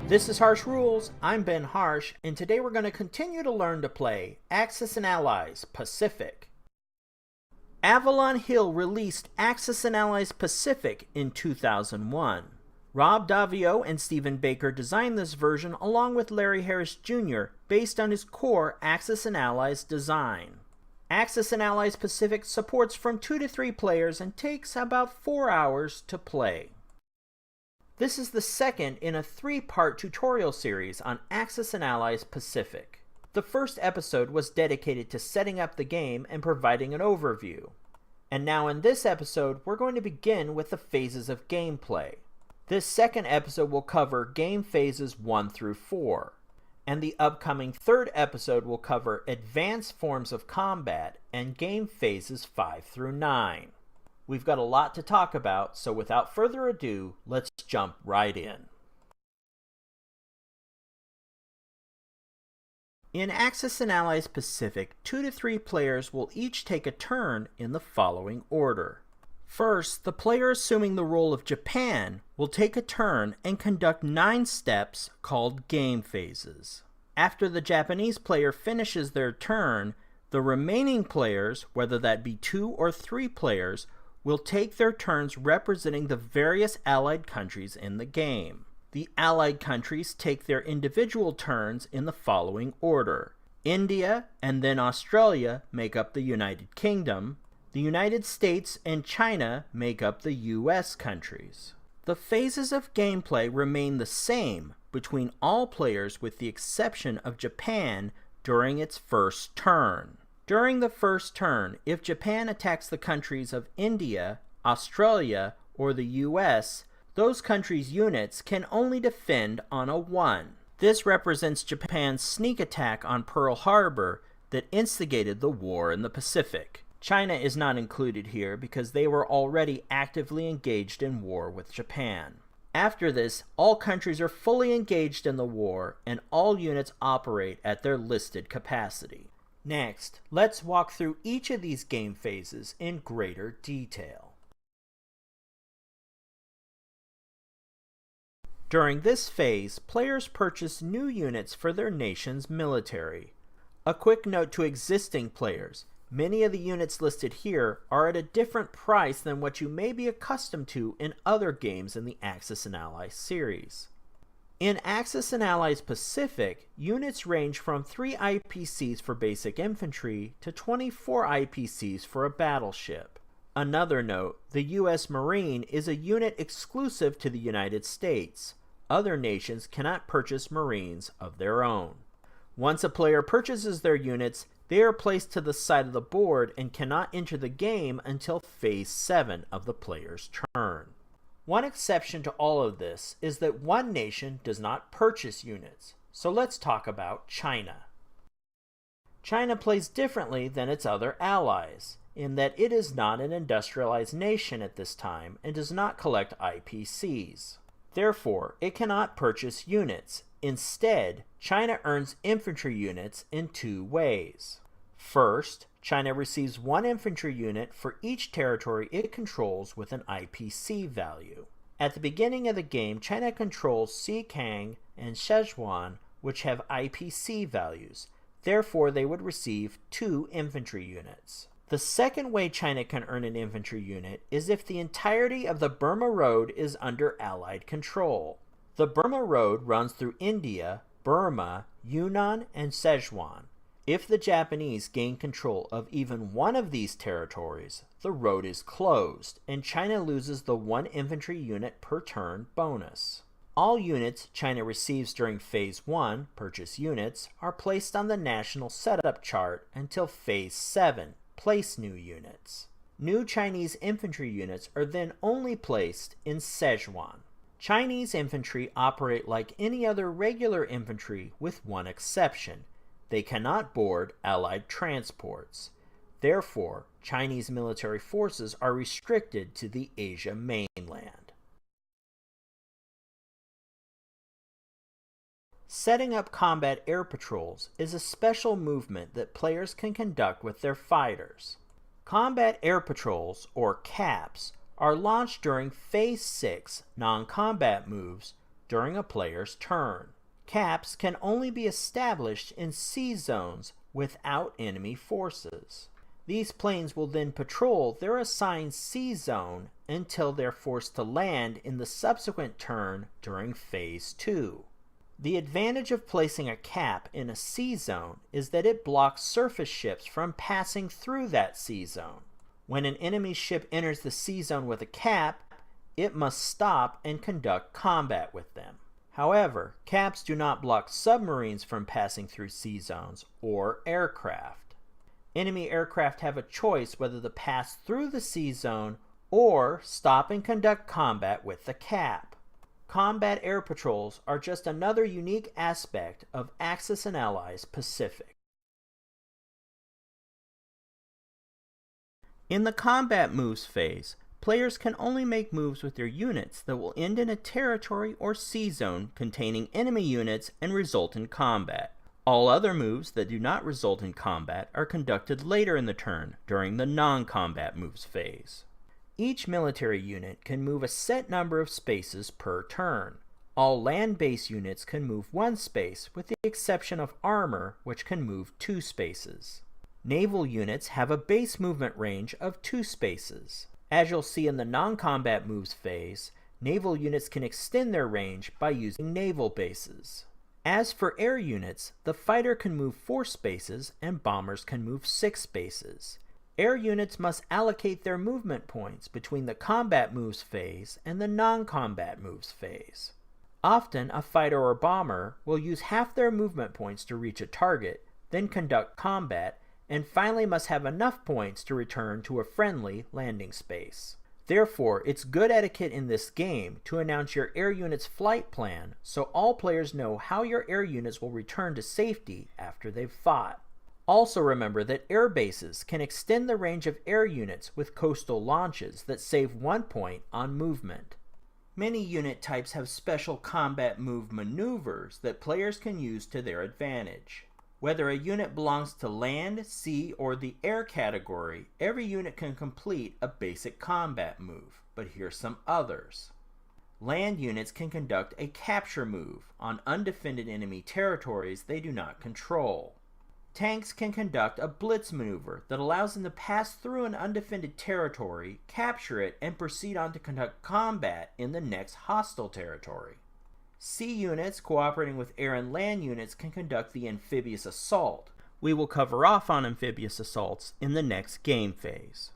This is Harsh Rules. I'm Ben Harsh, and today we're going to continue to learn to play Axis and Allies Pacific. Avalon Hill released Axis and Allies Pacific in 2001. Rob Daviau and Stephen Baker designed this version along with Larry Harris Jr. based on his core Axis and Allies design. Axis and Allies Pacific supports from 2 to 3 players and takes about 4 hours to play. This is the second in a 3-part tutorial series on Axis and Allies Pacific. The first episode was dedicated to setting up the game and providing an overview. And now in this episode, we're going to begin with the phases of gameplay. This second episode will cover game phases 1 through 4. And the upcoming third episode will cover advanced forms of combat and game phases 5 through 9. We've got a lot to talk about, so without further ado, let's jump right in. In Axis and Allies Pacific, 2 to 3 players will each take a turn in the following order. First, the player assuming the role of Japan will take a turn and conduct 9 steps called game phases. After the Japanese player finishes their turn, the remaining players, whether that be 2 or 3 players, will take their turns representing the various allied countries in the game. The allied countries take their individual turns in the following order. India and then Australia make up the United Kingdom. The United States and China make up the US countries. The phases of gameplay remain the same between all players with the exception of Japan during its first turn. During the first turn, if Japan attacks the countries of India, Australia, or the US, those countries' units can only defend on a 1. This represents Japan's sneak attack on Pearl Harbor that instigated the war in the Pacific. China is not included here because they were already actively engaged in war with Japan. After this, all countries are fully engaged in the war and all units operate at their listed capacity. Next, let's walk through each of these game phases in greater detail. During this phase, players purchase new units for their nation's military. A quick note to existing players: many of the units listed here are at a different price than what you may be accustomed to in other games in the Axis and Allies series. In Axis and Allies Pacific, units range from 3 IPCs for basic infantry to 24 IPCs for a battleship. Another note, the U.S. Marine is a unit exclusive to the United States. Other nations cannot purchase Marines of their own. Once a player purchases their units, they are placed to the side of the board and cannot enter the game until Phase 7 of the player's turn. One exception to all of this is that one nation does not purchase units, so let's talk about China. China plays differently than its other allies, in that it is not an industrialized nation at this time and does not collect IPCs. Therefore, it cannot purchase units. Instead, China earns infantry units in 2 ways. First, China receives 1 infantry unit for each territory it controls with an IPC value. At the beginning of the game, China controls Xikang and Sichuan, which have IPC values. Therefore, they would receive 2 infantry units. The second way China can earn an infantry unit is if the entirety of the Burma Road is under Allied control. The Burma Road runs through India, Burma, Yunnan, and Sichuan. If the Japanese gain control of even one of these territories, the road is closed, and China loses the 1 infantry unit per turn bonus. All units China receives during Phase 1, purchase units, are placed on the national setup chart until Phase 7, place new units. New Chinese infantry units are then only placed in Sichuan. Chinese infantry operate like any other regular infantry with one exception. They cannot board Allied transports. Therefore, Chinese military forces are restricted to the Asia mainland. Setting up combat air patrols is a special movement that players can conduct with their fighters. Combat air patrols, or CAPs, are launched during Phase 6 non-combat moves during a player's turn. Caps can only be established in sea zones without enemy forces. These planes will then patrol their assigned sea zone until they're forced to land in the subsequent turn during Phase 2. The advantage of placing a cap in a sea zone is that it blocks surface ships from passing through that sea zone. When an enemy ship enters the sea zone with a cap, it must stop and conduct combat with them. However, caps do not block submarines from passing through sea zones or aircraft. Enemy aircraft have a choice whether to pass through the sea zone or stop and conduct combat with the cap. Combat air patrols are just another unique aspect of Axis and Allies Pacific. In the combat moves phase, players can only make moves with their units that will end in a territory or sea zone containing enemy units and result in combat. All other moves that do not result in combat are conducted later in the turn during the non-combat moves phase. Each military unit can move a set number of spaces per turn. All land-based units can move 1 space with the exception of armor, which can move 2 spaces. Naval units have a base movement range of 2 spaces. As you'll see in the non-combat moves phase, naval units can extend their range by using naval bases. As for air units, the fighter can move 4 spaces and bombers can move 6 spaces. Air units must allocate their movement points between the combat moves phase and the non-combat moves phase. Often, a fighter or bomber will use half their movement points to reach a target, then conduct combat, and finally must have enough points to return to a friendly landing space. Therefore, it's good etiquette in this game to announce your air unit's flight plan so all players know how your air units will return to safety after they've fought. Also remember that air bases can extend the range of air units with coastal launches that save 1 point on movement. Many unit types have special combat move maneuvers that players can use to their advantage. Whether a unit belongs to land, sea, or the air category, every unit can complete a basic combat move, but here's some others. Land units can conduct a capture move on undefended enemy territories they do not control. Tanks can conduct a blitz maneuver that allows them to pass through an undefended territory, capture it, and proceed on to conduct combat in the next hostile territory. Sea units cooperating with air and land units can conduct the amphibious assault. We will cover off on amphibious assaults in the next game phase.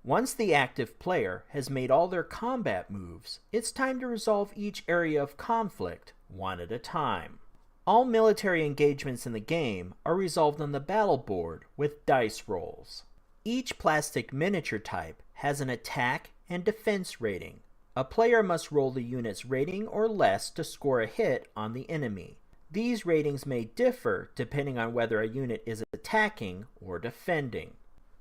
Once the active player has made all their combat moves, it's time to resolve each area of conflict one at a time. All military engagements in the game are resolved on the battle board with dice rolls. Each plastic miniature type has an attack and defense rating. A player must roll the unit's rating or less to score a hit on the enemy. These ratings may differ depending on whether a unit is attacking or defending.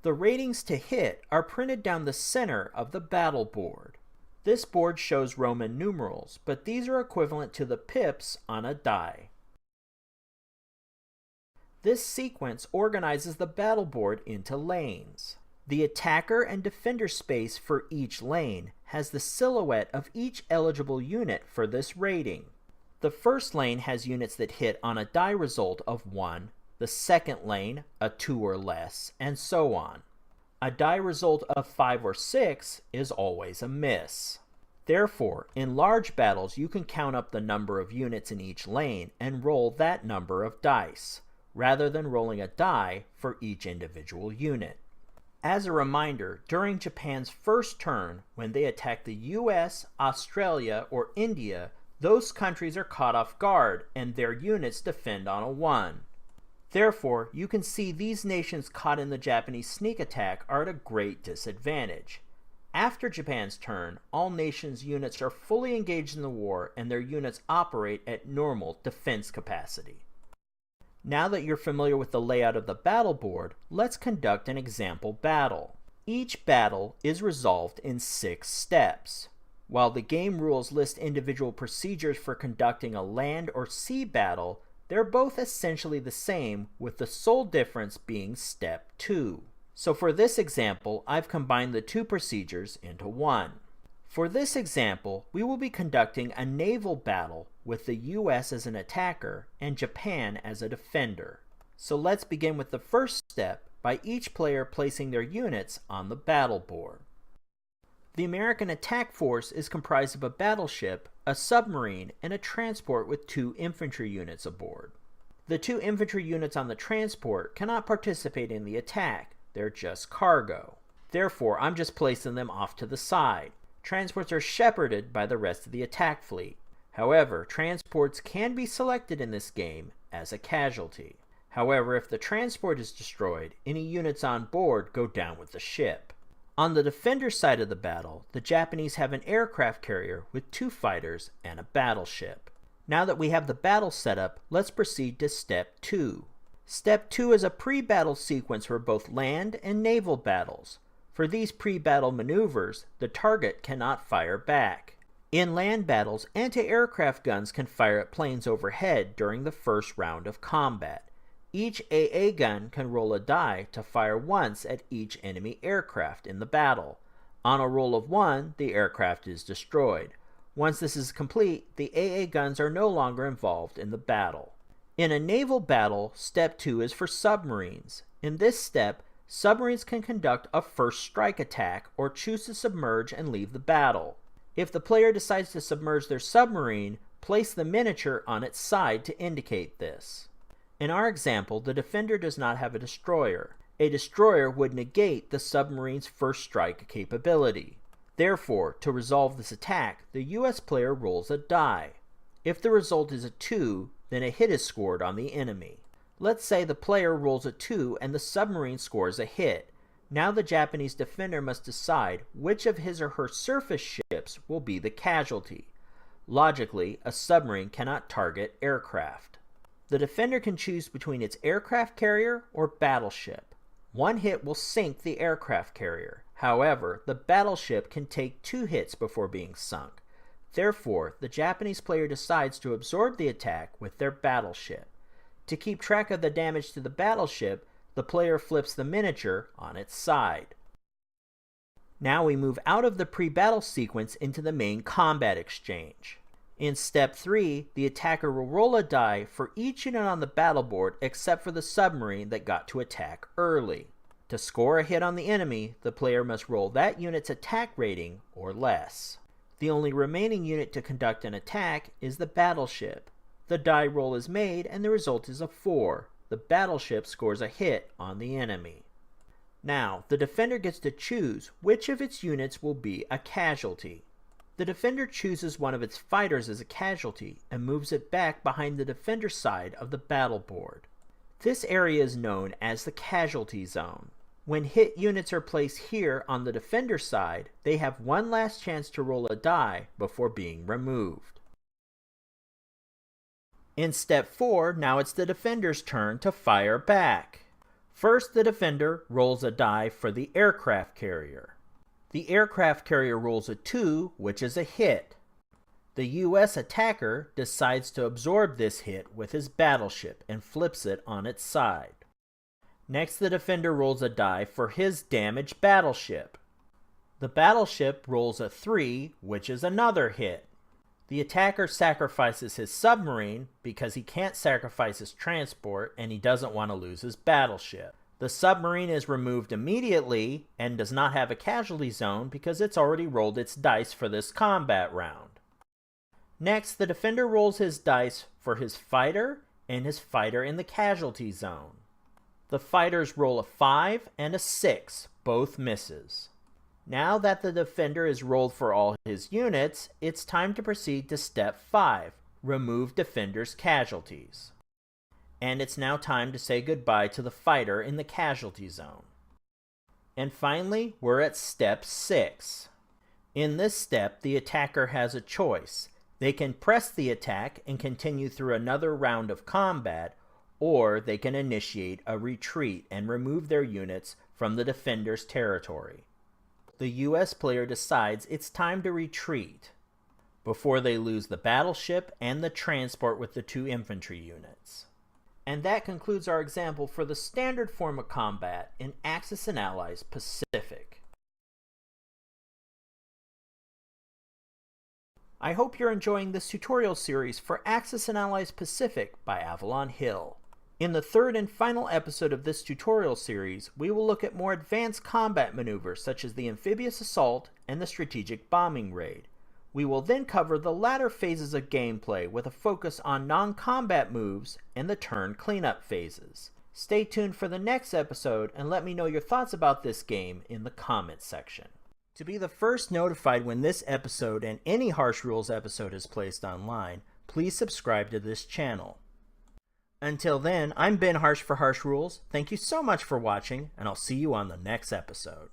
The ratings to hit are printed down the center of the battle board. This board shows Roman numerals, but these are equivalent to the pips on a die. This sequence organizes the battle board into lanes. The attacker and defender space for each lane has the silhouette of each eligible unit for this rating. The first lane has units that hit on a die result of 1, the second lane a 2 or less, and so on. A die result of 5 or 6 is always a miss. Therefore, in large battles you can count up the number of units in each lane and roll that number of dice, rather than rolling a die for each individual unit. As a reminder, during Japan's first turn, when they attack the US, Australia, or India, those countries are caught off guard and their units defend on a 1. Therefore, you can see these nations caught in the Japanese sneak attack are at a great disadvantage. After Japan's turn, all nations' units are fully engaged in the war and their units operate at normal defense capacity. Now that you're familiar with the layout of the battle board, let's conduct an example battle. Each battle is resolved in 6 steps. While the game rules list individual procedures for conducting a land or sea battle, they're both essentially the same, with the sole difference being step 2. So for this example, I've combined the 2 procedures into one. For this example, we will be conducting a naval battle with the US as an attacker and Japan as a defender. So let's begin with the first step by each player placing their units on the battle board. The American attack force is comprised of a battleship, a submarine, and a transport with 2 infantry units aboard. The 2 infantry units on the transport cannot participate in the attack, they're just cargo. Therefore, I'm just placing them off to the side. Transports are shepherded by the rest of the attack fleet. However, transports can be selected in this game as a casualty. However, if the transport is destroyed, any units on board go down with the ship. On the defender side of the battle, the Japanese have an aircraft carrier with 2 fighters and a battleship. Now that we have the battle set up, let's proceed to Step 2. Step 2 is a pre-battle sequence for both land and naval battles. For these pre-battle maneuvers, the target cannot fire back. In land battles, anti-aircraft guns can fire at planes overhead during the first round of combat. Each AA gun can roll a die to fire once at each enemy aircraft in the battle. On a roll of 1, the aircraft is destroyed. Once this is complete, the AA guns are no longer involved in the battle. In a naval battle, Step 2 is for submarines. In this step, submarines can conduct a first strike attack or choose to submerge and leave the battle. If the player decides to submerge their submarine, place the miniature on its side to indicate this. In our example, the defender does not have a destroyer. A destroyer would negate the submarine's first strike capability. Therefore, to resolve this attack, the US player rolls a die. If the result is a 2, then a hit is scored on the enemy. Let's say the player rolls a 2 and the submarine scores a hit. Now the Japanese defender must decide which of his or her surface ships will be the casualty. Logically, a submarine cannot target aircraft. The defender can choose between its aircraft carrier or battleship. One hit will sink the aircraft carrier. However, the battleship can take 2 hits before being sunk. Therefore, the Japanese player decides to absorb the attack with their battleship. To keep track of the damage to the battleship, the player flips the miniature on its side. Now we move out of the pre-battle sequence into the main combat exchange. In Step 3, the attacker will roll a die for each unit on the battle board except for the submarine that got to attack early. To score a hit on the enemy, the player must roll that unit's attack rating or less. The only remaining unit to conduct an attack is the battleship. The die roll is made and the result is a 4. The battleship scores a hit on the enemy. Now, the defender gets to choose which of its units will be a casualty. The defender chooses one of its fighters as a casualty and moves it back behind the defender's side of the battle board. This area is known as the casualty zone. When hit units are placed here on the defender's side, they have one last chance to roll a die before being removed. In Step 4, now it's the defender's turn to fire back. First, the defender rolls a die for the aircraft carrier. The aircraft carrier rolls a 2, which is a hit. The US attacker decides to absorb this hit with his battleship and flips it on its side. Next, the defender rolls a die for his damaged battleship. The battleship rolls a 3, which is another hit. The attacker sacrifices his submarine because he can't sacrifice his transport and he doesn't want to lose his battleship. The submarine is removed immediately and does not have a casualty zone because it's already rolled its dice for this combat round. Next, the defender rolls his dice for his fighter and his fighter in the casualty zone. The fighters roll a 5 and a 6, both misses. Now that the defender is rolled for all his units, it's time to proceed to Step 5, remove defender's casualties. And it's now time to say goodbye to the fighter in the casualty zone. And finally, we're at Step 6. In this step, the attacker has a choice. They can press the attack and continue through another round of combat, or they can initiate a retreat and remove their units from the defender's territory. The US player decides it's time to retreat before they lose the battleship and the transport with the 2 infantry units. And that concludes our example for the standard form of combat in Axis and Allies Pacific. I hope you're enjoying this tutorial series for Axis and Allies Pacific by Avalon Hill. In the third and final episode of this tutorial series, we will look at more advanced combat maneuvers such as the amphibious assault and the strategic bombing raid. We will then cover the latter phases of gameplay with a focus on non-combat moves and the turn cleanup phases. Stay tuned for the next episode and let me know your thoughts about this game in the comments section. To be the first notified when this episode and any Harsh Rules episode is placed online, please subscribe to this channel. Until then, I'm Ben Harsh for Harsh Rules. Thank you so much for watching, and I'll see you on the next episode.